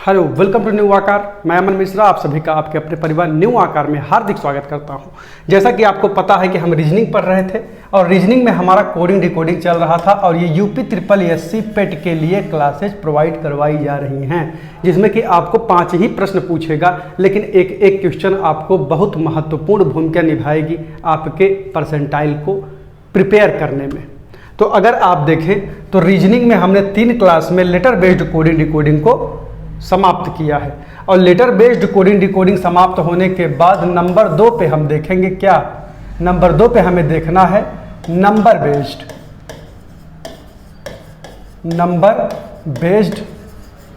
Hello, welcome to new आकार। मैं अमन मिश्रा आप सभी का आपके अपने परिवार न्यू आकार में हार्दिक स्वागत करता हूं। जैसा कि आपको पता है कि हम रीजनिंग पढ़ रहे थे और रीजनिंग में हमारा कोडिंग डिकोडिंग चल रहा था और ये UPSSC पेट के लिए क्लासेज प्रोवाइड करवाई जा रही हैं, जिसमें कि आपको 5 ही प्रश्न पूछेगा, लेकिन एक एक क्वेश्चन आपको बहुत महत्वपूर्ण भूमिका निभाएगी आपके परसेंटाइल को प्रिपेयर करने में। तो अगर आप देखें तो रीजनिंग में हमने 3 क्लास में लेटर बेस्ड कोडिंग डिकोडिंग को समाप्त किया है और लेटर बेस्ड कोडिंग डिकोडिंग समाप्त होने के बाद नंबर 2 पे हम देखेंगे क्या। नंबर 2 पे हमें देखना है नंबर बेस्ड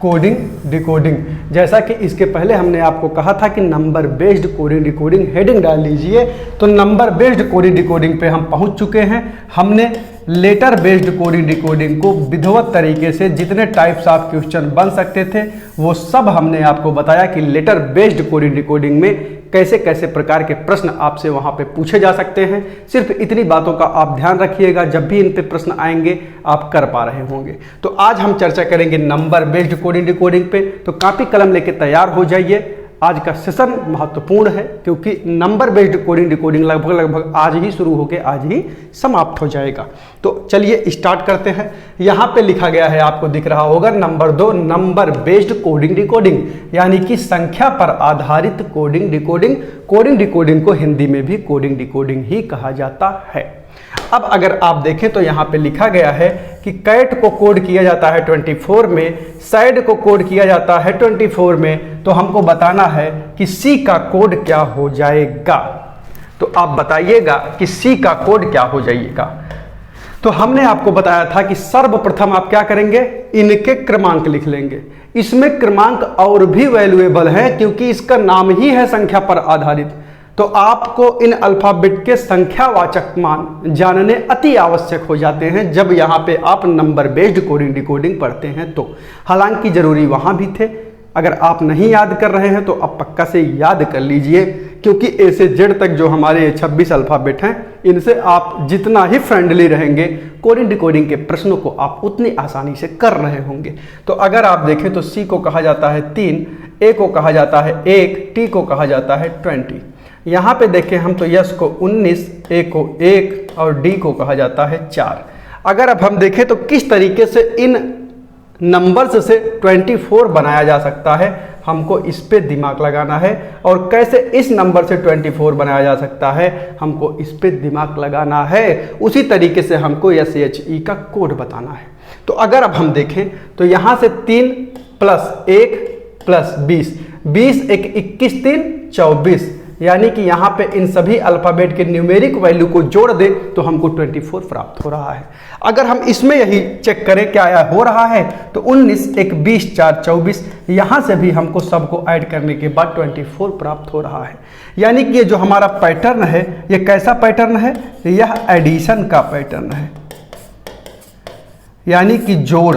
कोडिंग डिकोडिंग। जैसा कि इसके पहले हमने आपको कहा था कि number based coding decoding heading डाल लीजिए, तो नंबर बेस्ड कोडिंग डिकोडिंग पे हम पहुंच चुके हैं। हमने लेटर बेस्ड कोडिंग डिकोडिंग को विधिवत तरीके से जितने टाइप्स ऑफ क्वेश्चन बन सकते थे वो सब हमने आपको बताया कि लेटर बेस्ड कोडिंग डिकोडिंग में कैसे कैसे प्रकार के प्रश्न आपसे वहां पे पूछे जा सकते हैं। सिर्फ इतनी बातों का आप ध्यान रखिएगा, जब भी इन पे प्रश्न आएंगे आप कर पा रहे होंगे। तो आज हम चर्चा करेंगे नंबर बेस्ड कोडिंग डिकोडिंग पे, तो कॉपी कलम लेके तैयार हो जाइए। आज का सेशन महत्वपूर्ण है क्योंकि नंबर बेस्ड कोडिंग डिकोडिंग लगभग आज ही शुरू होकर आज ही समाप्त हो जाएगा। तो चलिए स्टार्ट करते हैं। यहाँ पे लिखा गया है, आपको दिख रहा होगा number 2 number based coding decoding, यानी कि संख्या पर आधारित कोडिंग डिकोडिंग। कोडिंग डिकोडिंग को हिंदी में भी कोडिंग डिकोडिंग ही कहा जाता है। अब अगर आप देखें तो यहाँ पे लिखा गया है कि कैट को कोड किया जाता है 24 में, सैड को कोड किया जाता है 24 में, तो हमको बताना है कि सी का कोड क्या हो जाएगा। तो आप बताइएगा कि सी का कोड क्या हो जाएगा। तो हमने आपको बताया था कि सर्वप्रथम आप क्या करेंगे, इनके क्रमांक लिख लेंगे। इसमें क्रमांक और भी वैल्यूएबल है क्योंकि इसका नाम ही है संख्या पर आधारित। तो आपको इन अल्फाबेट के संख्यावाचक मान जानने अति आवश्यक हो जाते हैं जब यहाँ पे आप नंबर बेस्ड कोडिंग डिकोडिंग पढ़ते हैं। तो हालांकि जरूरी वहाँ भी थे, अगर आप नहीं याद कर रहे हैं तो आप पक्का से याद कर लीजिए, क्योंकि ए से जेड तक जो हमारे 26 अल्फाबेट हैं इनसे आप जितना ही फ्रेंडली रहेंगे कोडिंग डिकोडिंग के प्रश्नों को आप उतनी आसानी से कर रहे होंगे। तो अगर आप देखें तो सी को कहा जाता है 3, ए को कहा जाता है 1, टी को कहा जाता है 20। यहाँ पे देखें हम तो यस को 19, ए को 1 और डी को कहा जाता है 4। अगर अब हम देखें तो किस तरीके से इन नंबर्स से 24 बनाया जा सकता है, हमको इस पे दिमाग लगाना है। और कैसे इस नंबर से 24 बनाया जा सकता है, हमको इस पे दिमाग लगाना है। उसी तरीके से हमको SHE का कोड बताना है। तो अगर अब हम देखें तो यहाँ से 3 + 1 + 20, 20 × 1 21, 3 24, यानी कि यहाँ पे इन सभी अल्फाबेट के न्यूमेरिक वैल्यू को जोड़ दे तो हमको 24 प्राप्त हो रहा है। अगर हम इसमें यही चेक करें क्या हो रहा है तो 19 1 20 4 24, यहाँ से भी हमको सबको ऐड करने के बाद 24 प्राप्त हो रहा है। यानी कि ये जो हमारा पैटर्न है ये कैसा पैटर्न है, यह एडिशन का पैटर्न है, यानी कि जोड़,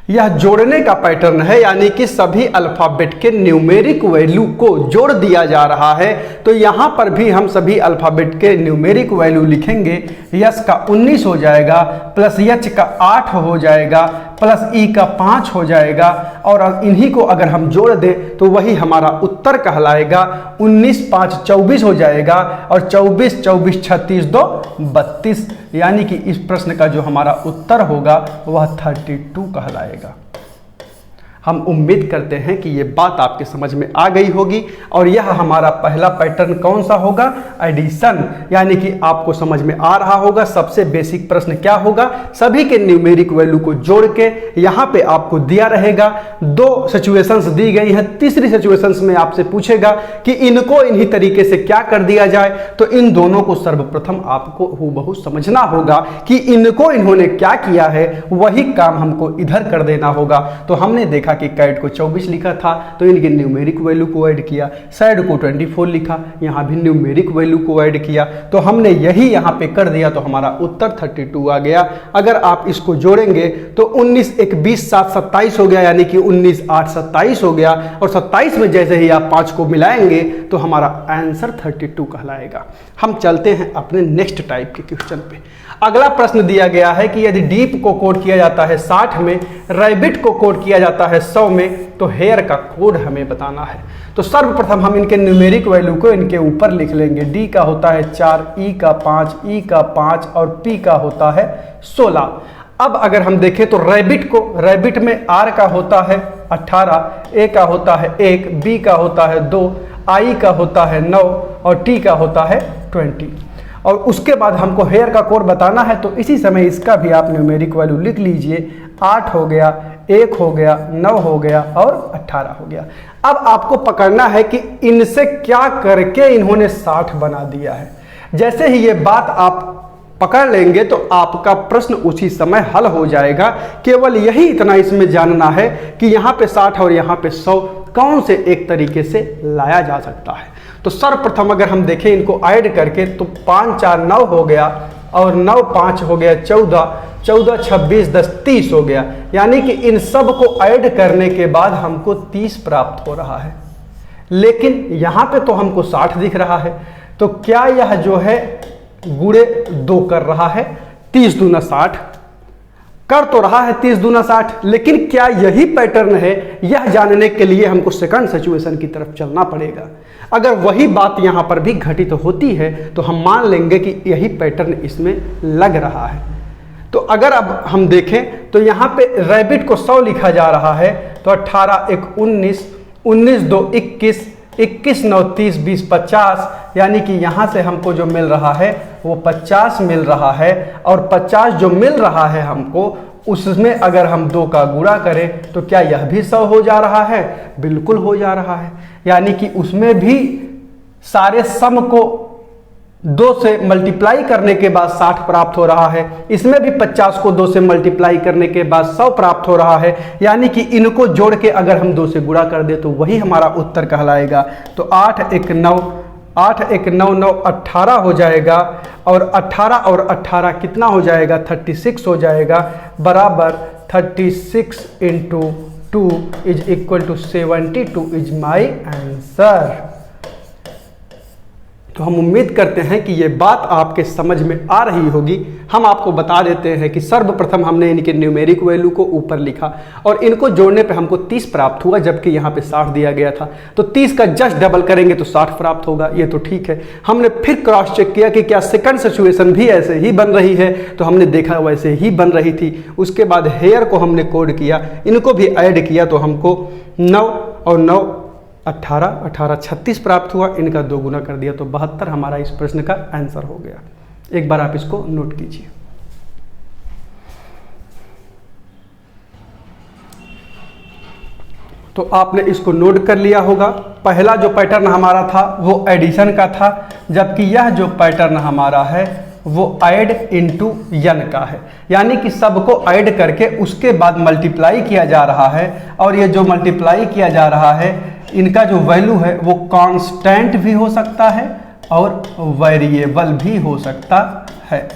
यह जोड़ने का पैटर्न है, यानी कि सभी अल्फाबेट के न्यूमेरिक वैल्यू को जोड़ दिया जा रहा है। तो यहाँ पर भी हम सभी अल्फाबेट के न्यूमेरिक वैल्यू लिखेंगे। यस का 19 हो जाएगा, प्लस एच का 8 हो जाएगा, प्लस ई का 5 हो जाएगा, और इन्हीं को अगर हम जोड़ दें तो वही हमारा उत्तर कहलाएगा। 19 5 24 हो जाएगा और 24 24 36 2 32, यानी कि इस प्रश्न का जो हमारा उत्तर होगा वह 32 कहलाएगा। हम उम्मीद करते हैं कि ये बात आपके समझ में आ गई होगी। और यह हमारा पहला पैटर्न कौन सा होगा, एडिशन, यानी कि आपको समझ में आ रहा होगा सबसे बेसिक प्रश्न क्या होगा, सभी के न्यूमेरिक वैल्यू को जोड़ के यहाँ पे आपको दिया रहेगा। 2 सिचुएशंस दी गई हैं, तीसरी सिचुएशंस में आपसे पूछेगा कि इनको इन्हीं तरीके से क्या कर दिया जाए। तो इन दोनों को सर्वप्रथम आपको हूबहू समझना होगा कि इनको इन्होंने क्या किया है, वही काम हमको इधर कर देना होगा। तो हमने देखा देखा कि कैट को 24 लिखा था तो इनके न्यूमेरिक वैल्यू को ऐड किया, सैड को 24 लिखा, यहाँ भी न्यूमेरिक वैल्यू को ऐड किया, तो हमने यही यहाँ पे कर दिया तो हमारा उत्तर 32 आ गया। अगर आप इसको जोड़ेंगे तो 19 1 20 7 27 हो गया, यानी कि 19 8 27 हो गया, और 27 में जैसे ही आप 5 को मिलाएंगे तो हमारा आंसर 32 कहलाएगा। हम चलते हैं अपने नेक्स्ट टाइप के क्वेश्चन पे। अगला प्रश्न दिया गया है कि यदि डीप को कोड किया जाता है 60 में, रैबिट को कोड किया जाता है 100 में, तो हेयर का कोड हमें बताना है। तो सर्वप्रथम हम इनके न्यूमेरिक वैल्यू को इनके ऊपर लिख लेंगे। डी का होता है 4, ई का 5, ई का 5 और पी का होता है 16। अब अगर हम देखें तो रैबिट में आर का होता है 18, ए का होता है 1, बी का होता है 2, आई का होता है 9 और टी का होता है 20। और उसके बाद हमको हेयर का कोड बताना है, तो इसी समय इसका भी आप न्यूमेरिक वैल्यू लिख लीजिए। 8 हो गया, 1 हो गया, 9 हो गया और 18 हो गया। अब आपको पकड़ना है कि इनसे क्या करके इन्होंने 60 बना दिया है। जैसे ही ये बात आप पकड़ लेंगे तो आपका प्रश्न उसी समय हल हो जाएगा। केवल यही इतना इसमें जानना है कि यहाँ पे 60 और यहाँ पे 100 कौन से एक तरीके से लाया जा सकता है। तो सर्वप्रथम अगर हम देखें इनको ऐड करके तो 5 4 9 हो गया और 9 5 हो गया 14, 14 26 10 30 हो गया, यानी कि इन सब को ऐड करने के बाद हमको 30 प्राप्त हो रहा है। लेकिन यहाँ पे तो हमको 60 दिख रहा है, तो क्या यह जो है गुणे 2 कर रहा है? 30 दूना 60 कर तो रहा है, 30 दूना 60, लेकिन क्या यही पैटर्न है? यह जानने के लिए हमको सेकंड सिचुएशन की तरफ चलना पड़ेगा। अगर वही बात यहाँ पर भी घटित होती है तो हम मान लेंगे कि यही पैटर्न इसमें लग रहा है। तो अगर अब हम देखें तो यहाँ पे रैबिट को 100 लिखा जा रहा है, तो 18 1 19, 19 2 21, 21 9 30 20 50, यानी कि यहाँ से हमको जो मिल रहा है वो 50 मिल रहा है। और 50 जो मिल रहा है हमको, उसमें अगर हम 2 का गुणा करें तो क्या यह भी 100 हो जा रहा है? बिल्कुल हो जा रहा है, यानी कि उसमें भी सारे सम को 2 से मल्टीप्लाई करने के बाद 60 प्राप्त हो रहा है। इसमें भी 50 को 2 से मल्टीप्लाई करने के बाद 100 प्राप्त हो रहा है, यानी कि इनको जोड़ के अगर हम 2 से गुणा कर दे तो वही हमारा उत्तर कहलाएगा। तो 8 1 9, 8 1 9 9 18 हो जाएगा, और 18 और 18 कितना हो जाएगा? 36 हो जाएगा, बराबर 36 into 2 is equal to 72 is my answer. तो हम उम्मीद करते हैं कि ये बात आपके समझ में आ रही होगी। हम आपको बता देते हैं कि सर्वप्रथम हमने इनके न्यूमेरिक वैल्यू को ऊपर लिखा और इनको जोड़ने पे हमको 30 प्राप्त हुआ, जबकि यहाँ पे 60 दिया गया था। तो 30 का जस्ट डबल करेंगे तो 60 प्राप्त होगा, ये तो ठीक है। हमने फिर क्रॉस चेक किया कि क्या सेकंड सिचुएशन भी ऐसे ही बन रही है, तो हमने देखा वैसे ही बन रही थी। उसके बाद हेयर को हमने कोड किया, इनको भी ऐड किया, तो हमको 9 और 9 18 18 36 प्राप्त हुआ। इनका 2 गुना कर दिया तो 72 हमारा इस प्रश्न का आंसर हो गया। एक बार आप इसको नोट कीजिए। तो आपने इसको नोट कर लिया होगा। पहला जो पैटर्न हमारा था वो एडिशन का था, जबकि यह जो पैटर्न हमारा है वो ऐड इनटू यन का है, यानी कि सबको ऐड करके उसके बाद मल्टीप्लाई किया जा रहा है। और ये जो मल्टीप्लाई किया जा रहा है, इनका जो वैल्यू है वो कांस्टेंट भी हो सकता है और वेरिएबल भी हो सकता है।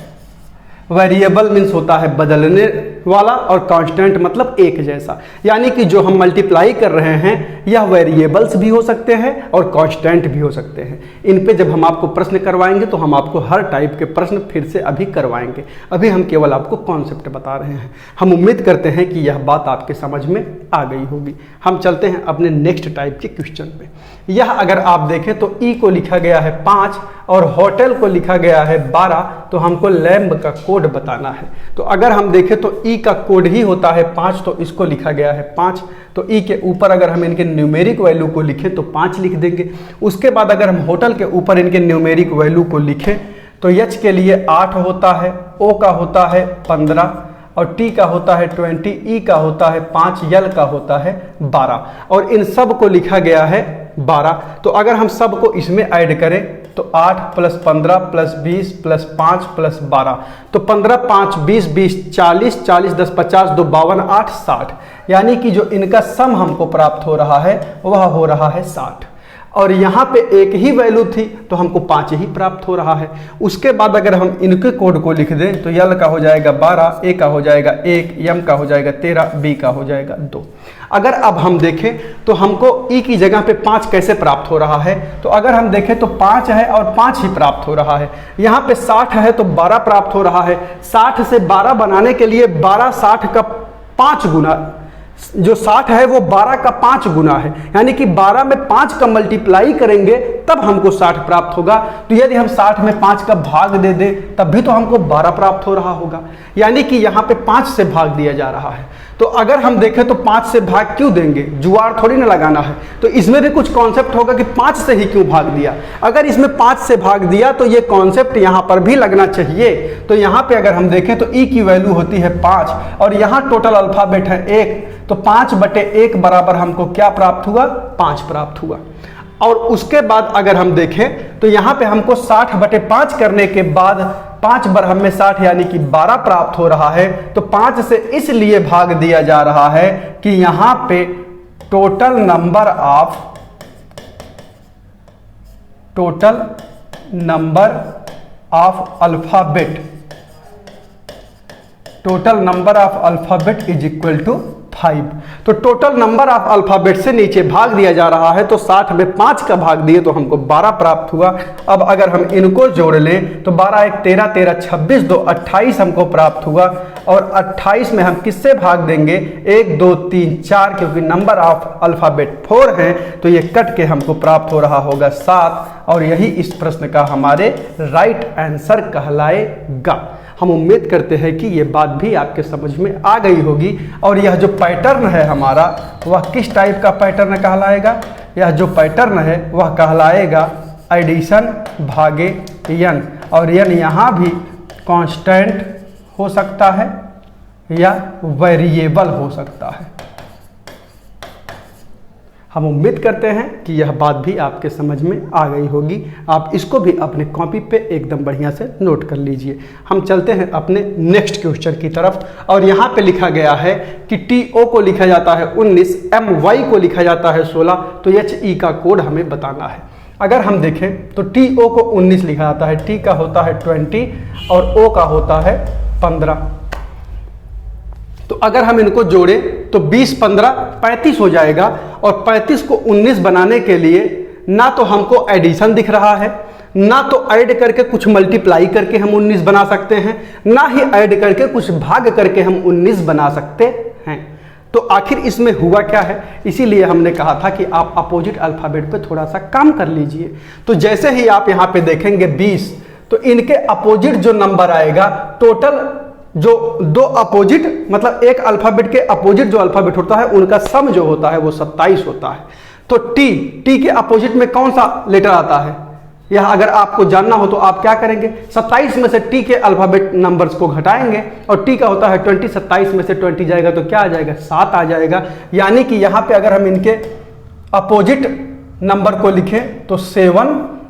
वेरिएबल मीन्स होता है बदलने वाला, और कांस्टेंट मतलब एक जैसा, यानी कि जो हम मल्टीप्लाई कर रहे हैं यह वेरिएबल्स भी हो सकते हैं और कांस्टेंट भी हो सकते हैं। इन पे जब हम आपको प्रश्न करवाएंगे तो हम आपको हर टाइप के प्रश्न फिर से अभी करवाएंगे। अभी हम केवल आपको कॉन्सेप्ट बता रहे हैं। हम उम्मीद करते हैं कि यह बात आपके समझ में आ गई होगी। हम चलते हैं अपने नेक्स्ट टाइप के क्वेश्चन पे। यह अगर आप देखें तो ई को लिखा गया है 5 और होटल को लिखा गया है 12, तो हमको लैम्ब का कोड बताना है। तो अगर हम देखें तो ई का कोड ही होता है 5, तो इसको लिखा गया है 5। तो ई के ऊपर अगर हम इनके न्यूमेरिक वैल्यू को लिखें तो 5 लिख देंगे। उसके बाद अगर हम होटल के ऊपर इनके न्यूमेरिक वैल्यू को लिखें तो एच के लिए 8 होता है, ओ का होता है 15 और टी का होता है 20, ई का होता है 5, यल का होता है 12, और इन सब को लिखा गया है 12। तो अगर हम सबको इसमें ऐड करें तो 8 + 15 + 20 + 5 + 12, तो 15 5 20 20 40 40 10 50 2 52 8 60, यानी कि जो इनका सम हमको प्राप्त हो रहा है वह हो रहा है 60। और यहाँ पे एक ही वैल्यू थी तो हमको 5 ही प्राप्त हो रहा है। उसके बाद अगर हम इनके कोड को लिख दें तो यल का हो जाएगा 12, ए का हो जाएगा 1, यम का हो जाएगा 13, बी का हो जाएगा 2। अगर अब हम देखें तो हमको ई की जगह पे 5 कैसे प्राप्त हो रहा है, तो अगर हम देखें तो 5 है और 5 ही प्राप्त हो रहा है। यहाँ पे 60 है तो 12 प्राप्त हो रहा है। 60 से 12 बनाने के लिए 12 60 का 5 गुना, जो 60 है वो 12 का 5 गुना है, यानी कि 12 में 5 का मल्टीप्लाई करेंगे तब हमको 60 प्राप्त होगा। तो यदि हम 60 में 5 का भाग दे दें तब भी तो हमको 12 प्राप्त हो रहा होगा, यानी कि यहाँ पे 5 से भाग दिया जा रहा है। तो अगर हम देखें तो 5 से भाग क्यों देंगे, जुआर थोड़ी ना लगाना है, तो इसमें भी कुछ कॉन्सेप्ट होगा कि 5 से ही क्यों भाग दिया। अगर इसमें 5 से भाग दिया तो ये कॉन्सेप्ट यहाँ पर भी लगना चाहिए। तो यहाँ पे अगर हम देखें तो ई की वैल्यू होती है 5 और यहाँ टोटल अल्फाबेट है 1, तो 5/1 बराबर हमको क्या प्राप्त हुआ, 5 प्राप्त हुआ। और उसके बाद अगर हम देखें तो यहाँ पे हमको 60/5 करने के बाद 5 बरहम में 60 यानी कि 12 प्राप्त हो रहा है। तो 5 से इसलिए भाग दिया जा रहा है कि यहाँ पे total number of alphabet is equal to 5। तो टोटल नंबर ऑफ अल्फाबेट से नीचे भाग दिया जा रहा है, तो 60 में 5 का भाग दिए तो हमको 12 प्राप्त हुआ। अब अगर हम इनको जोड़ लें तो 12 1 13 13 26 2 28 हमको प्राप्त हुआ। और 28 में हम किससे भाग देंगे, 1 2 3 4, क्योंकि नंबर ऑफ अल्फाबेट 4 हैं तो ये कट के हमको प्राप्त हो रहा होगा 7। और यही इस प्रश्न का हमारे राइट आंसर कहलाएगा। हम उम्मीद करते हैं कि ये बात भी आपके समझ में आ गई होगी। और यह जो पैटर्न है हमारा वह किस टाइप का पैटर्न कहलाएगा, यह जो पैटर्न है वह कहलाएगा एडिशन भागे यन। और यन यहाँ भी कांस्टेंट हो सकता है या वेरिएबल हो सकता है। हम उम्मीद करते हैं कि यह बात भी आपके समझ में आ गई होगी। आप इसको भी अपने कॉपी पे एकदम बढ़िया से नोट कर लीजिए। हम चलते हैं अपने नेक्स्ट क्वेश्चन की तरफ। और यहाँ पे लिखा गया है कि TO को लिखा जाता है 19, MY को लिखा जाता है 16, तो HE का कोड हमें बताना है। अगर हम देखें तो TO को 19 लिखा जाता है, T का होता है 20 और O का होता है 15। तो अगर हम इनको जोड़े तो 20 15 35 हो जाएगा। और 35 को 19 बनाने के लिए ना तो हमको एडिशन दिख रहा है, ना तो ऐड करके कुछ मल्टीप्लाई करके हम 19 बना सकते हैं, ना ही ऐड करके कुछ भाग करके हम 19 बना सकते हैं। तो आखिर इसमें हुआ क्या है, इसीलिए हमने कहा था कि आप अपोजिट अल्फाबेट पे थोड़ा सा काम कर लीजिए। तो जैसे ही आप यहाँ पे देखेंगे 20, तो इनके अपोजिट जो नंबर आएगा, टोटल जो दो अपोजिट मतलब एक अल्फाबेट के अपोजिट जो अल्फाबेट होता है उनका सम जो होता है वो 27 होता है। तो टी के अपोजिट में कौन सा लेटर आता है, यह अगर आपको जानना हो तो आप क्या करेंगे, 27 में से टी के अल्फाबेट नंबर्स को घटाएंगे और टी का होता है 20, 27 में से 20 जाएगा तो क्या आ जाएगा, 7 आ जाएगा। यानी कि यहाँ पे अगर हम इनके अपोजिट नंबर को लिखें तो 7,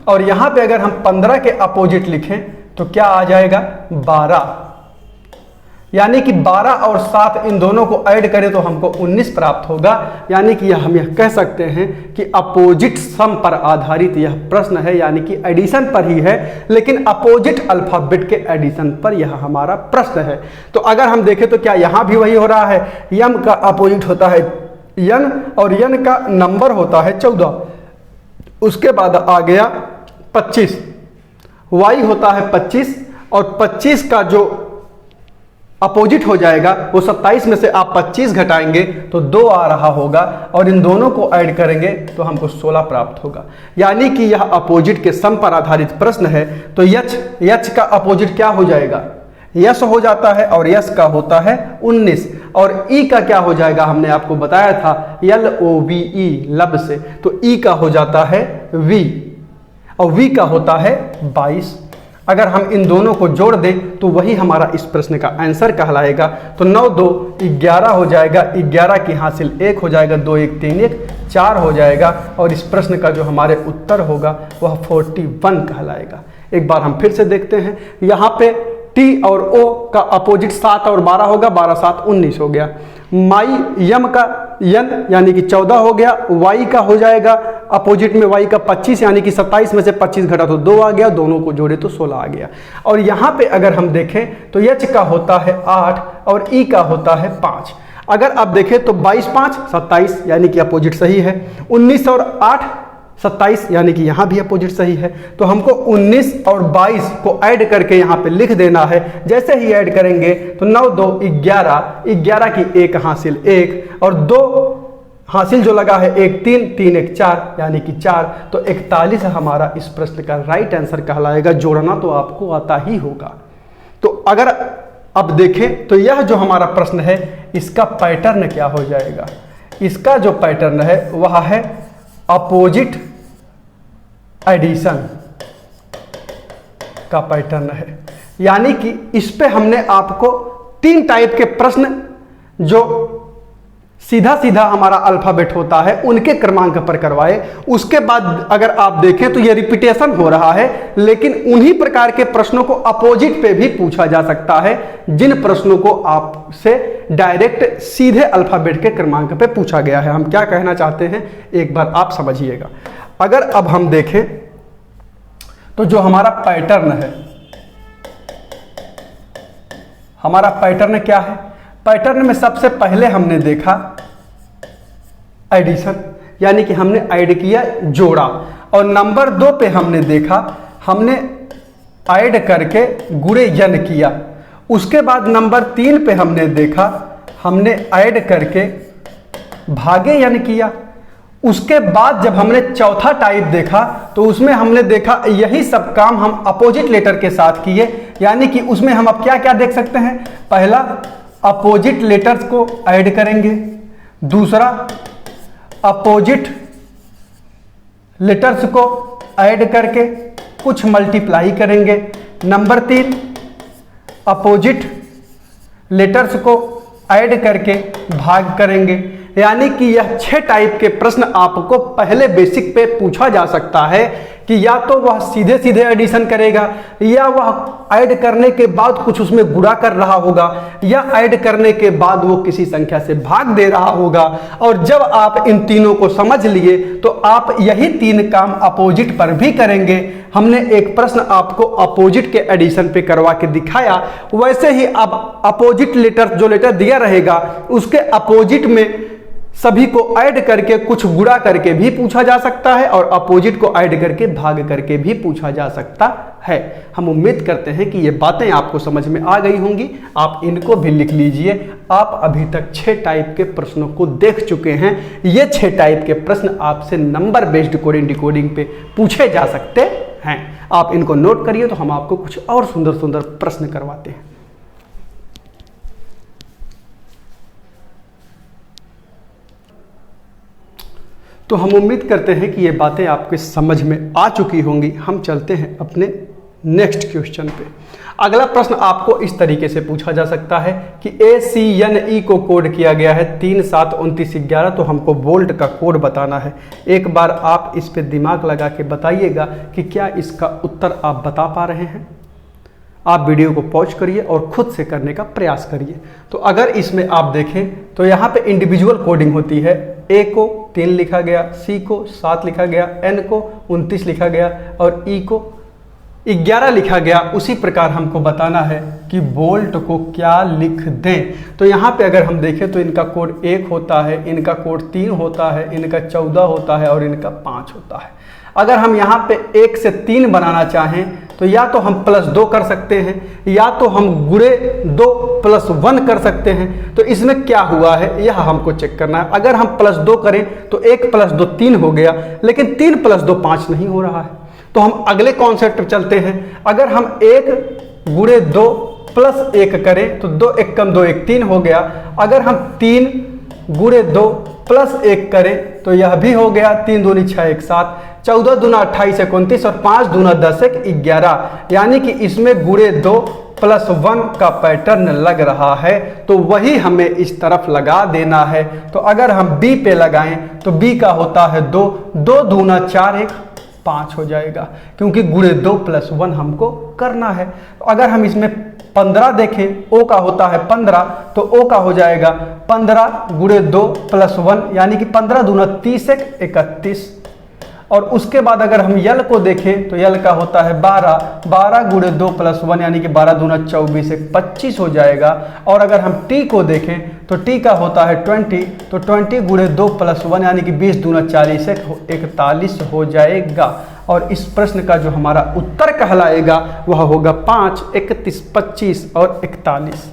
और यहाँ पे अगर हम 15 के अपोजिट लिखें तो क्या आ जाएगा, 12। यानी कि 12 और 7 इन दोनों को ऐड करें तो हमको 19 प्राप्त होगा। यानी कि हम यह कह सकते हैं कि अपोजिट सम पर आधारित यह प्रश्न है, यानी कि एडिशन पर ही है, लेकिन अपोजिट अल्फाबेट के एडिशन पर यह हमारा प्रश्न है। तो अगर हम देखें तो क्या यहाँ भी वही हो रहा है, यम का अपोजिट होता है यन और यन का नंबर होता है 14। उसके बाद आ गया 25, वाई होता है 25 और 25 का जो अपोजिट हो जाएगा वो 27 में से आप 25 घटाएंगे तो 2 आ रहा होगा और इन दोनों को ऐड करेंगे तो हमको 16 प्राप्त होगा। यानी कि यह अपोजिट के सम पर आधारित प्रश्न है। तो यच का अपोजिट क्या हो जाएगा, यस हो जाता है और यस का होता है 19 और ई का क्या हो जाएगा, हमने आपको बताया था LOVE लब से, तो ई का हो जाता है वी और वी का होता है 22। अगर हम इन दोनों को जोड़ दें तो वही हमारा इस प्रश्न का आंसर कहलाएगा। तो 9 2 11 हो जाएगा, 11 की हासिल 1 हो जाएगा, 2 1 3 1 4 हो जाएगा और इस प्रश्न का जो हमारे उत्तर होगा वह 41 कहलाएगा। एक बार हम फिर से देखते हैं, यहाँ पे T और O का अपोजिट 7 और 12 होगा, 12 7 19 हो गया। माई यम का यन यानी कि 14 हो गया, Y का हो जाएगा अपोजिट में Y का 25 यानी कि 27 में से 25 घटा तो 2 आ गया, दोनों को जोड़े तो 16 आ गया। और यहाँ पे अगर हम देखें तो H का होता है 8 और E का होता है 5। अगर आप देखें तो 22 5 27 यानी कि अपोजिट सही है, 19 और 8 27 यानी कि यहाँ भी अपोजिट सही है। तो हमको 19 और 22 को ऐड करके यहाँ पे लिख देना है। जैसे ही ऐड करेंगे तो 9 2 11, 11 की 1 हासिल 1 और 2 हासिल जो लगा है 1 3 3 1 4 यानी कि 4। तो 41 हमारा इस प्रश्न का राइट आंसर कहलाएगा। जोड़ना तो आपको आता ही होगा। तो अगर अब देखें तो यह जो हमारा प्रश्न है इसका पैटर्न क्या हो जाएगा। इसका जो पैटर्न है वह है अपोजिट एडिशन का पैटर्न है। यानी कि इस पे हमने आपको 3 टाइप के प्रश्न जो सीधा सीधा हमारा अल्फाबेट होता है उनके क्रमांक पर करवाए। उसके बाद अगर आप देखें तो ये रिपीटेशन हो रहा है, लेकिन उन्हीं प्रकार के प्रश्नों को अपोजिट पे भी पूछा जा सकता है जिन प्रश्नों को आपसे डायरेक्ट सीधे अल्फाबेट के क्रमांक पे पूछा गया है। हम क्या कहना चाहते हैं एक बार आप समझिएगा। अगर अब हम देखें तो जो हमारा पैटर्न है, हमारा पैटर्न क्या है। पैटर्न में सबसे पहले हमने देखा एडिशन, यानी कि हमने ऐड किया, जोड़ा। और नंबर 2 पे हमने देखा हमने ऐड करके गुणे यन किया। उसके बाद नंबर 3 पे हमने देखा हमने ऐड करके भागे यन किया। उसके बाद जब हमने चौथा टाइप देखा तो उसमें हमने देखा यही सब काम हम अपोजिट लेटर के साथ किए। यानी कि उसमें हम अब क्या क्या देख सकते हैं। पहला, अपोजिट लेटर्स को ऐड करेंगे। दूसरा, अपोजिट लेटर्स को ऐड करके कुछ मल्टीप्लाई करेंगे। नंबर 3, अपोजिट लेटर्स को ऐड करके भाग करेंगे। यानी कि यह 6 टाइप के प्रश्न आपको पहले बेसिक पे पूछा जा सकता है कि या तो वह सीधे सीधे एडिशन करेगा, या वह ऐड करने के बाद कुछ उसमें गुणा कर रहा होगा, या ऐड करने के बाद वो किसी संख्या से भाग दे रहा होगा। और जब आप इन तीनों को समझ लिए तो आप यही 3 काम अपोजिट पर भी करेंगे। हमने एक प्रश्न आपको अपोजिट के एडिशन पे करवा के दिखाया, वैसे ही अब अपोजिट लेटर जो लेटर दिया रहेगा उसके अपोजिट में सभी को ऐड करके कुछ गुणा करके भी पूछा जा सकता है और अपोजिट को ऐड करके भाग करके भी पूछा जा सकता है। हम उम्मीद करते हैं कि ये बातें आपको समझ में आ गई होंगी। आप इनको भी लिख लीजिए। आप अभी तक 6 टाइप के प्रश्नों को देख चुके हैं। ये 6 टाइप के प्रश्न आपसे नंबर बेस्ड कोडिंग डिकोडिंग पे पूछे जा सकते हैं। आप इनको नोट करिए तो हम आपको कुछ और सुंदर सुंदर प्रश्न करवाते हैं। तो हम उम्मीद करते हैं कि ये बातें आपके समझ में आ चुकी होंगी। हम चलते हैं अपने नेक्स्ट क्वेश्चन पे। अगला प्रश्न आपको इस तरीके से पूछा जा सकता है कि ACNE को कोड किया गया है 3 7 29 11, तो हमको वोल्ट का कोड बताना है। एक बार आप इस पे दिमाग लगा के बताइएगा कि क्या इसका उत्तर आप बता पा रहे हैं। आप वीडियो को पॉज करिए और खुद से करने का प्रयास करिए। तो अगर इसमें आप देखें तो यहाँ पे इंडिविजुअल कोडिंग होती है। A को 3 लिखा गया, C को 7 लिखा गया, N को 29 लिखा गया और E को 11 लिखा गया। उसी प्रकार हमको बताना है कि वोल्ट को क्या लिख दें। तो यहाँ पे अगर हम देखें तो इनका कोड 1 होता है, इनका कोड 3 होता है, इनका 14 होता है और इनका 5 होता है। अगर हम यहाँ पे 1 से 3 बनाना चाहें तो या तो हम +2 कर सकते हैं, या तो हम गुणे 2 + 1 कर सकते हैं। तो इसमें क्या हुआ है यह हमको चेक करना है। अगर हम +2 करें तो 1 + 2 3 हो गया, लेकिन 3 + 2 5 नहीं हो रहा है। तो हम अगले कॉन्सेप्ट पर चलते हैं। अगर हम 1 गुणे 2 + 1 करें तो 2 1 कम 2 1 3 हो गया। अगर हम 3 गुणे 2 + 1 करें तो यह भी हो गया, 3 दूनी 6 1 7। 14 दूना 28 29 और 5 दूना 10 1 11, यानी कि इसमें गुणे 2 प्लस 1 का पैटर्न लग रहा है, तो वही हमें इस तरफ लगा देना है। तो अगर हम बी पे लगाएं तो बी का होता है 2, 2 दूना 4 1 5 हो जाएगा, क्योंकि गुणे 2 प्लस 1 हमको करना है। तो अगर हम इसमें 15 देखें, ओ का होता है 15, तो ओ का हो जाएगा 15 गुणे 2 प्लस 1, यानी कि 15 दूना 30 1 31। और उसके बाद अगर हम यल को देखें तो यल का होता है 12, 12 गुणे 2 प्लस 1, यानी कि 12 दूना 24 1 25 हो जाएगा। और अगर हम टी को देखें तो टी का होता है 20, तो 20 गुणे 2 प्लस 1, यानी कि 20 दूना 40 1 41 हो जाएगा। और इस प्रश्न का जो हमारा उत्तर कहलाएगा वह होगा 5, 31, 25 और 41।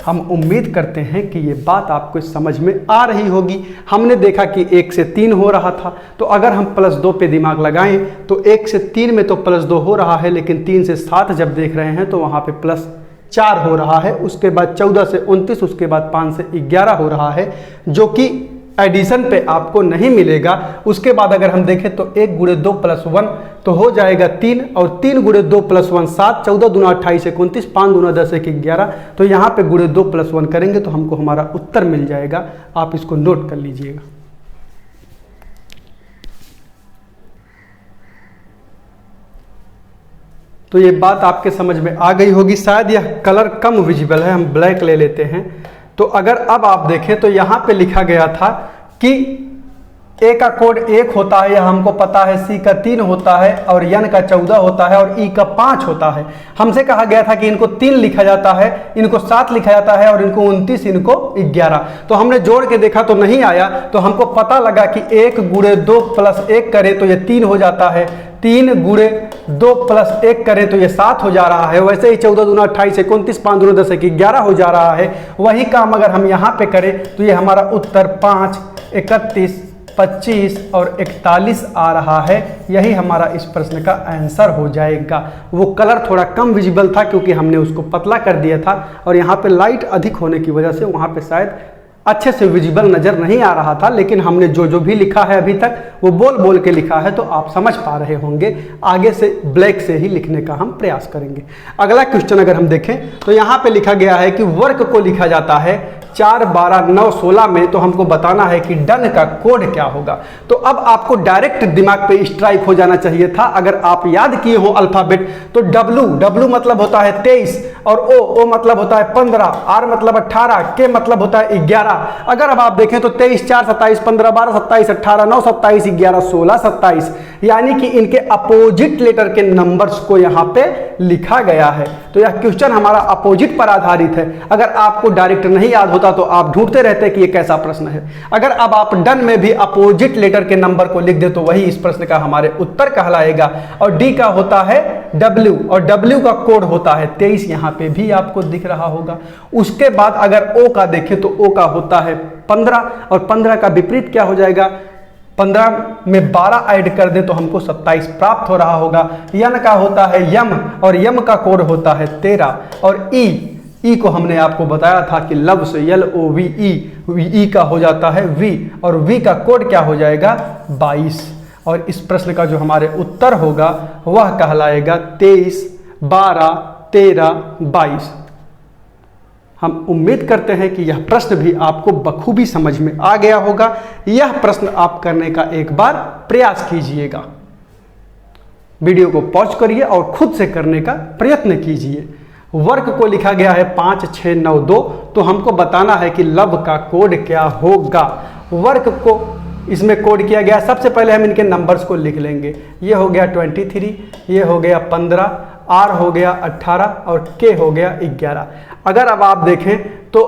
हम उम्मीद करते हैं कि ये बात आपको समझ में आ रही होगी। हमने देखा कि 1 से 3 हो रहा था, तो अगर हम +2 पे दिमाग लगाएं तो 1 से 3 में तो +2 हो रहा है, लेकिन 3 से 7 जब देख रहे हैं तो वहाँ पे +4 हो रहा है। उसके बाद 14 से 29, उसके बाद 5 से 11 हो रहा है, जो कि एडिशन पे आपको नहीं मिलेगा। उसके बाद अगर हम देखें तो 1 गुणे 2 प्लस 1 तो हो जाएगा 3, और 3 गुणे 2 प्लस 1 7, 14 दूना 28 29, 5 दूना 10 1 11। तो यहाँ पे गुणे 2 प्लस 1 करेंगे तो हमको हमारा उत्तर मिल जाएगा। आप इसको नोट कर लीजिएगा। तो ये बात आपके समझ में आ गई होगी। शायद यह कलर कम विजिबल है, हम ब्लैक ले लेते हैं। तो अगर अब आप देखें तो यहाँ पे लिखा गया था कि ए का कोड 1 होता है, यह हमको पता है, सी का 3 होता है, और एन का 14 होता है, और ई का 5 होता है। हमसे कहा गया था कि इनको 3 लिखा जाता है, इनको 7 लिखा जाता है, और इनको 29, इनको 11। तो हमने जोड़ के देखा तो नहीं आया, तो हमको पता लगा कि 1 गुणे 2 प्लस 1 करें तो ये 3 हो जाता है, 3 गुणे 2 प्लस 1 करें तो ये 7 हो जा रहा है। वैसे ही 14 दूना 28 29, 5 दूना 10 11 हो जा रहा है। वही काम अगर हम यहाँ पे करें तो ये हमारा उत्तर 5, 31, 25 और 41 आ रहा है। यही हमारा इस प्रश्न का आंसर हो जाएगा। वो कलर थोड़ा कम विजिबल था क्योंकि हमने उसको पतला कर दिया था, और यहाँ पे लाइट अधिक होने की वजह से वहाँ पे शायद अच्छे से विजिबल नज़र नहीं आ रहा था। लेकिन हमने जो भी लिखा है अभी तक वो बोल बोल के लिखा है, तो आप समझ पा रहे होंगे। आगे से ब्लैक से ही लिखने का हम प्रयास करेंगे। अगला क्वेश्चन अगर हम देखें तो यहाँ पे लिखा गया है कि वर्क को लिखा जाता है 4, 12, 9, 16 में, तो हमको बताना है कि डन का कोड क्या होगा। तो अब आपको डायरेक्ट दिमाग पे स्ट्राइक हो जाना चाहिए था। अगर आप याद किए हो अल्फाबेट तो W मतलब होता है 23, और O मतलब होता है 15, R मतलब 18, K मतलब होता है 11। अगर अब आप देखें तो 23, 4, 27, 15, 12, 27, 18, 9, 27, 11, 16, 27, यानी कि इनके अपोजिट लेटर के नंबर्स को यहाँ पे लिखा गया है। तो यह क्वेश्चन हमारा अपोजिट पर आधारित है। अगर आपको डायरेक्ट नहीं याद होता तो आप ढूंढते रहते कि ये कैसा प्रश्न है। अगर अब आप डन में भी अपोजिट लेटर के नंबर को लिख दे तो वही इस प्रश्न का हमारे उत्तर कहलाएगा। और डी का होता है W, और W का कोड होता है 23, यहाँ पे भी आपको दिख रहा होगा। उसके बाद अगर O का देखें तो O का होता है 15, और 15 का विपरीत क्या हो जाएगा, 15 में 12 ऐड कर दें तो हमको 27 प्राप्त हो रहा होगा। यन का होता है यम, और यम का कोड होता है 13। और ई को हमने आपको बताया था कि लव से LOVE, ई का हो जाता है V, और V का कोड क्या हो जाएगा 22। और इस प्रश्न का जो हमारे उत्तर होगा वह कहलाएगा 23, 12, 13, 22। हम उम्मीद करते हैं कि यह प्रश्न भी आपको बखूबी समझ में आ गया होगा। यह प्रश्न आप करने का एक बार प्रयास कीजिएगा। वीडियो को पॉज करिए और खुद से करने का प्रयत्न कीजिए। वर्क को लिखा गया है 5, 6, 9, 2, तो हमको बताना है कि लव का कोड क्या होगा। वर्क को इसमें कोड किया गया। सबसे पहले हम इनके नंबर्स को लिख लेंगे। ये हो गया 23, ये हो गया 15, R हो गया 18, और K हो गया 11। अगर अब आप देखें तो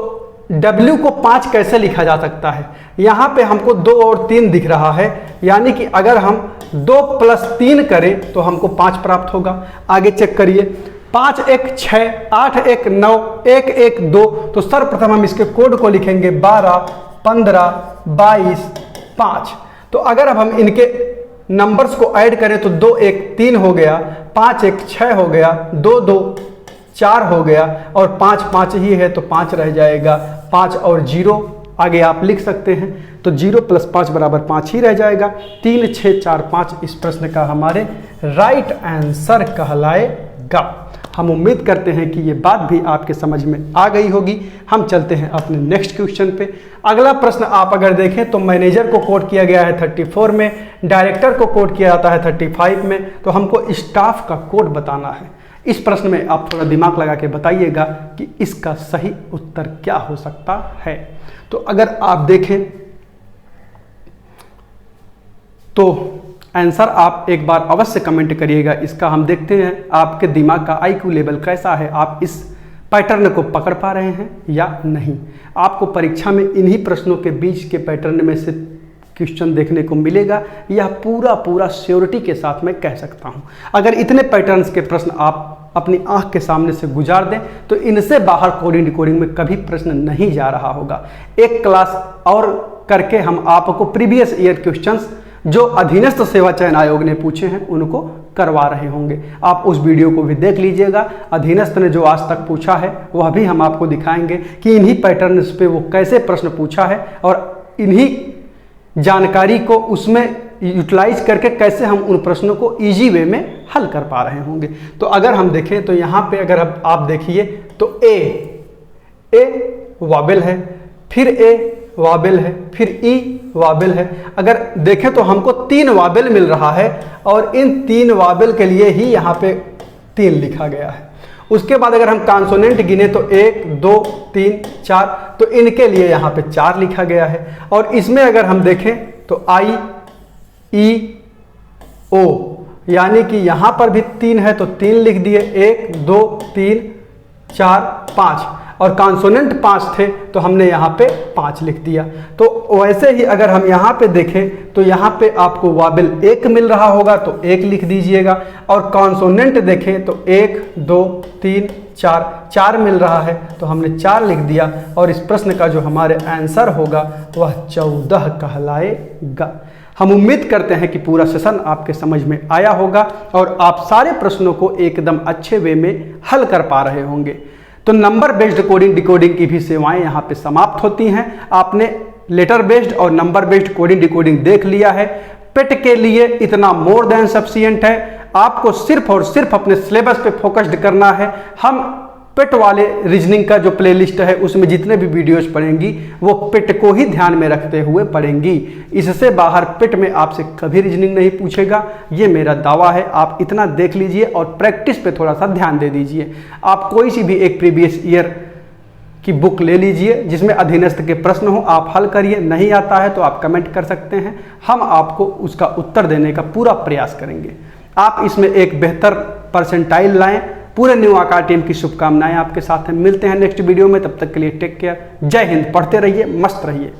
W को 5 कैसे लिखा जा सकता है, यहाँ पे हमको 2 और 3 दिख रहा है, यानी कि अगर हम 2 प्लस 3 करें तो हमको 5 प्राप्त होगा। आगे चेक करिए, 5, 1, 6, 8, 1, 9, 1, 1, 2। तो सर्वप्रथम हम इसके कोड को लिखेंगे 12, 15, 22, 5। तो अगर अब हम इनके नंबर्स को ऐड करें तो 2, 1, 3 हो गया, 5, 1, 6 हो गया, 2, 2, 4 हो गया, और 5, 5 ही है तो 5 रह जाएगा। 5 और 0, आगे आप लिख सकते हैं। तो 0 + 5 = 5 ही रह जाएगा। 3, 6, 4, 5 इस प्रश्न का हमारे राइट आंसर कहलाएगा। हम उम्मीद करते हैं कि ये बात भी आपके समझ में आ गई होगी। हम चलते हैं अपने नेक्स्ट क्वेश्चन पे। अगला प्रश्न आप अगर देखें तो मैनेजर को कोड किया गया है 34 में, डायरेक्टर को कोड किया जाता है 35 में, तो हमको स्टाफ का कोड बताना है। इस प्रश्न में आप थोड़ा दिमाग लगा के बताइएगा कि इसका सही उत्तर क्या हो सकता है। तो अगर आप देखें तो आंसर आप एक बार अवश्य कमेंट करिएगा। इसका हम देखते हैं आपके दिमाग का IQ लेवल कैसा है, आप इस पैटर्न को पकड़ पा रहे हैं या नहीं। आपको परीक्षा में इन्हीं प्रश्नों के बीच के पैटर्न में से क्वेश्चन देखने को मिलेगा, यह पूरा श्योरिटी के साथ मैं कह सकता हूं। अगर इतने पैटर्न्स के प्रश्न आप अपनी आंख के सामने से गुजार दें तो इनसे बाहर कोडिंग डिकोडिंग में कभी प्रश्न नहीं जा रहा होगा। एक क्लास और करके हम आपको प्रीवियस ईयर क्वेश्चंस जो अधीनस्थ सेवा चयन आयोग ने पूछे हैं उनको करवा रहे होंगे। आप उस वीडियो को भी देख लीजिएगा। अधीनस्थ ने जो आज तक पूछा है वह भी हम आपको दिखाएंगे कि इन्हीं पैटर्न्स पे वो कैसे प्रश्न पूछा है और इन्हीं जानकारी को उसमें यूटिलाइज करके कैसे हम उन प्रश्नों को इजी वे में हल कर पा रहे होंगे। तो अगर हम देखें तो यहाँ पे अगर आप देखिए तो ए वाबल है, फिर ए वाबल है, फिर ई वाबल है। अगर देखें तो हमको 3 वाबल मिल रहा है और इन 3 वाबल के लिए ही यहाँ पे 3 लिखा गया है। उसके बाद अगर हम कॉन्सोनेंट गिने तो 1, 2, 3, 4, तो इनके लिए यहाँ पे 4 लिखा गया है। और इसमें अगर हम देखें तो आई, ई, ओ, यानी कि यहाँ पर भी 3 है तो 3 लिख दिए। 1, 2, 3, 4, 5 और कॉन्सोनेंट 5 थे तो हमने यहाँ पे 5 लिख दिया। तो वैसे ही अगर हम यहाँ पे देखें तो यहाँ पे आपको वाबल 1 मिल रहा होगा तो 1 लिख दीजिएगा। और कॉन्सोनेंट देखें तो 1, 2, 3, 4 मिल रहा है तो हमने 4 लिख दिया। और इस प्रश्न का जो हमारे आंसर होगा वह 14 कहलाएगा। हम उम्मीद करते हैं कि पूरा सेशन आपके समझ में आया होगा और आप सारे प्रश्नों को एकदम अच्छे वे में हल कर पा रहे होंगे। तो नंबर बेस्ड कोडिंग डिकोडिंग की भी सेवाएं यहाँ पे समाप्त होती हैं। आपने लेटर बेस्ड और नंबर बेस्ड कोडिंग डिकोडिंग देख लिया है। पेट के लिए इतना मोर देन सफिशिएंट है। आपको सिर्फ और सिर्फ अपने सिलेबस पे फोकस्ड करना है। हम पेट वाले रीजनिंग का जो प्लेलिस्ट है उसमें जितने भी वीडियोस पढ़ेंगी वो पेट को ही ध्यान में रखते हुए पढ़ेंगी। इससे बाहर पेट में आपसे कभी रीजनिंग नहीं पूछेगा, ये मेरा दावा है। आप इतना देख लीजिए और प्रैक्टिस पे थोड़ा सा ध्यान दे दीजिए। आप कोई सी भी एक प्रीवियस ईयर की बुक ले लीजिए जिसमें अधीनस्थ के प्रश्न हो, आप हल करिए। नहीं आता है तो आप कमेंट कर सकते हैं, हम आपको उसका उत्तर देने का पूरा प्रयास करेंगे। आप इसमें एक बेहतर परसेंटाइल लाएं। पूरे न्यू आकार टीम की शुभकामनाएं आपके साथ हैं। मिलते हैं नेक्स्ट वीडियो में, तब तक के लिए टेक केयर। जय हिंद। पढ़ते रहिए, मस्त रहिए।